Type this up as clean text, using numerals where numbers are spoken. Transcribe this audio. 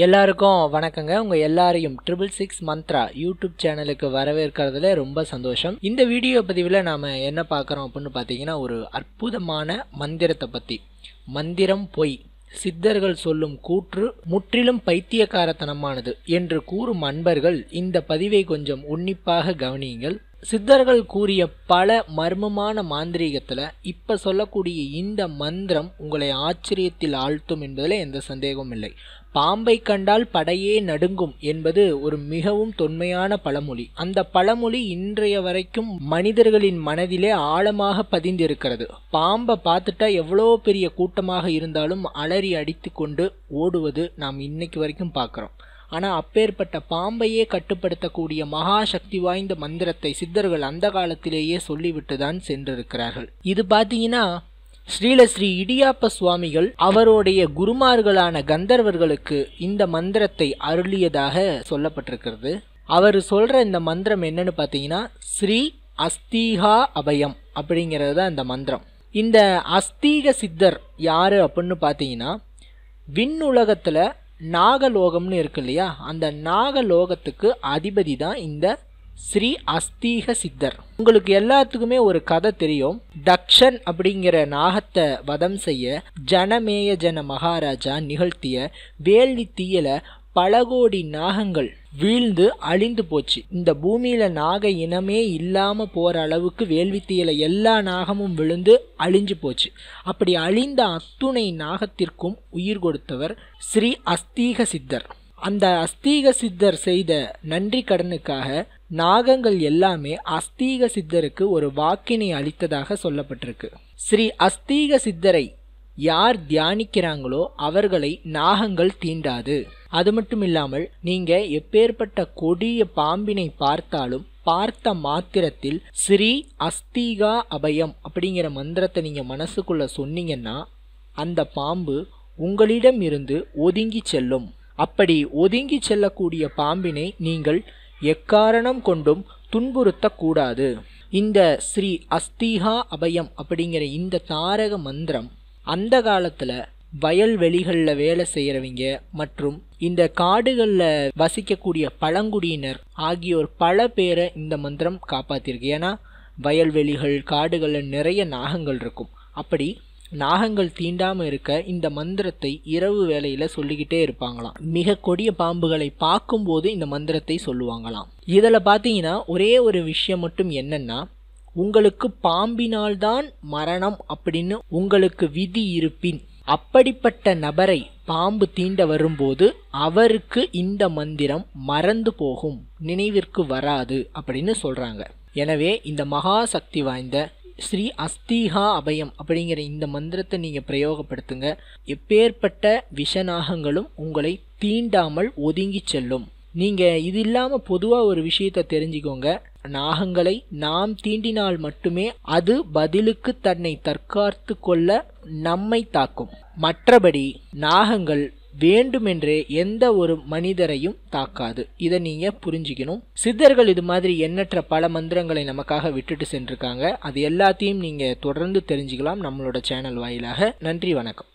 எல்லாருக்கும் வணக்கங்க. உங்க எல்லாரையும் 666 மந்த்ரா யூடியூப் சேனலுக்கு வரவேற்கிறதுல ரொம்ப சந்தோஷம். இந்த வீடியோ பதிவில் நாம என்ன பார்க்குறோம் அப்படின்னு பார்த்தீங்கன்னா, ஒரு அற்புதமான மந்திரத்தை பற்றி. மந்திரம் பொய், சித்தர்கள் சொல்லும் கூற்று முற்றிலும் பைத்தியக்காரத்தனமானது என்று கூறும் அன்பர்கள் இந்த பதிவை கொஞ்சம் உன்னிப்பாக கவனியுங்கள். சித்தர்கள் கூறிய பல மர்மமான மாந்திரீகத்தில் இப்போ சொல்லக்கூடிய இந்த மந்திரம் உங்களை ஆச்சரியத்தில் ஆழ்த்தும் என்பதில் எந்த சந்தேகமும் இல்லை. பாம்பை கண்டால் படையே நடுங்கும் என்பது ஒரு மிகவும் தொன்மையான பழமொழி. அந்த பழமொழி இன்றைய வரைக்கும் மனிதர்களின் மனதிலே ஆழமாக பதிந்திருக்கிறது. பாம்பை பார்த்துட்டா எவ்வளோ பெரிய கூட்டமாக இருந்தாலும் அலறி அடித்து கொண்டு ஓடுவது நாம் இன்னைக்கு வரைக்கும் பார்க்குறோம். ஆனால் அப்பேற்பட்ட பாம்பையே கட்டுப்படுத்தக்கூடிய மகா சக்தி வாய்ந்த மந்திரத்தை சித்தர்கள் அந்த காலத்திலேயே சொல்லிவிட்டு தான் சென்றிருக்கிறார்கள். இது பார்த்தீங்கன்னா, ஸ்ரீ இடியாப்ப சுவாமிகள் அவருடைய குருமார்களான கந்தர்வர்களுக்கு இந்த மந்திரத்தை அருளியதாக சொல்லப்பட்டிருக்கிறது. அவர் சொல்ற இந்த மந்திரம் என்னன்னு பார்த்தீங்கன்னா, ஸ்ரீ அஸ்தீகா அபயம் அப்படிங்கிறது தான் இந்த மந்திரம். இந்த அஸ்தீக சித்தர் யாரு அப்படின்னு பார்த்தீங்கன்னா, விண்ணுலகத்துல நாகலோகம்னு இருக்கு இல்லையா, அந்த நாகலோகத்துக்கு அதிபதி தான் இந்த ஸ்ரீ அஸ்தீக சித்தர். உங்களுக்கு எல்லாத்துக்குமே ஒரு கதை தெரியும். தக்ஷன் அப்படிங்கிற நாகத்தை வதம் செய்ய ஜனமேய ஜன மகாராஜா நிகழ்த்திய வேள்வி தீயல பல கோடி நாகங்கள் வீழ்ந்து அழிந்து போச்சு. இந்த பூமியில நாக இனமே இல்லாம போற அளவுக்கு வேள்வி தீயல எல்லா நாகமும் விழுந்து அழிஞ்சு போச்சு. அப்படி அழிந்த அத்துணை நாகத்திற்கும் உயிர் கொடுத்தவர் ஸ்ரீ அஸ்தீக சித்தர். அந்த அஸ்தீக சித்தர் செய்த நன்றி கடனுக்காக நாகங்கள் எல்லாமே அஸ்தீக சித்தருக்கு ஒரு வாக்கினை அளித்ததாக சொல்லப்பட்டிருக்கு. ஸ்ரீ அஸ்தீக சித்தரை யார் தியானிக்கிறாங்களோ அவர்களை நாகங்கள் தீண்டாது. அது மட்டும் இல்லாமல் நீங்க எப்பேற்பட்ட கொடிய பாம்பினை பார்த்தாலும் பார்த்த மாத்திரத்தில் ஸ்ரீ அஸ்தீகா அபயம் அப்படிங்கிற மந்திரத்தை நீங்க மனசுக்குள்ள சொன்னீங்கன்னா அந்த பாம்பு உங்களிடம் இருந்து ஒதுங்கி செல்லும். அப்படி ஒதுங்கி செல்லக்கூடிய பாம்பினை நீங்கள் எக்காரணம் கொண்டும் துன்புறுத்தக்கூடாது. இந்த ஸ்ரீ அஸ்தீகா அபயம் அப்படிங்கிற இந்த தாரக மந்திரம் அந்த காலத்தில் வயல்வெளிகளில் வேலை செய்கிறவங்க மற்றும் இந்த காடுகளில் வசிக்கக்கூடிய பழங்குடியினர் ஆகியோர் பல பேரை இந்த மந்திரம் காப்பாற்றிருக்கு. ஏன்னா வயல்வெளிகள் காடுகளில் நிறைய நாகங்கள் இருக்கும். அப்படி நாகங்கள் தீண்டாமல் இருக்க இந்த மந்திரத்தை இரவு வேளையில் சொல்லிக்கிட்டே இருப்பாங்களாம். மிக கொடிய பாம்புகளை பார்க்கும்போது இந்த மந்திரத்தை சொல்லுவாங்களாம். இதில் பார்த்தீங்கன்னா ஒரே ஒரு விஷயம் மட்டும் என்னன்னா, உங்களுக்கு பாம்பினால்தான் மரணம் அப்படின்னு உங்களுக்கு விதி இருப்பின் அப்படிப்பட்ட நபரை பாம்பு தீண்ட வரும்போது அவருக்கு இந்த மந்திரம் மறந்து போகும், நினைவிற்கு வராது அப்படின்னு சொல்றாங்க. எனவே இந்த மகா சக்தி வாய்ந்த ஸ்ரீ அஸ்தீகா அபயம் அப்படிங்கிற இந்த மந்திரத்தை நீங்க பிரயோகப்படுத்துங்க. எப்பேற்பட்ட விஷநாகங்களும் உங்களை தீண்டாமல் ஒதுங்கி செல்லும். நீங்க இது இல்லாம பொதுவா ஒரு விஷயத்தை தெரிஞ்சுக்கோங்க. நாகங்களை நாம் தீண்டினால் மட்டுமே அது பதிலுக்கு தன்னை தற்காத்து கொள்ள நம்மை தாக்கும். மற்றபடி நாகங்கள் வேண்டுமென்றே எந்த ஒரு மனிதரையும் தாக்காது. இதை நீங்க புரிஞ்சுக்கணும். சித்தர்கள் இது மாதிரி எண்ணற்ற பல மந்திரங்களை நமக்காக விட்டுட்டு சென்றிருக்காங்க. அது எல்லாத்தையும் நீங்க தொடர்ந்து தெரிஞ்சுக்கலாம் நம்மளோட சேனல் வாயிலாக. நன்றி, வணக்கம்.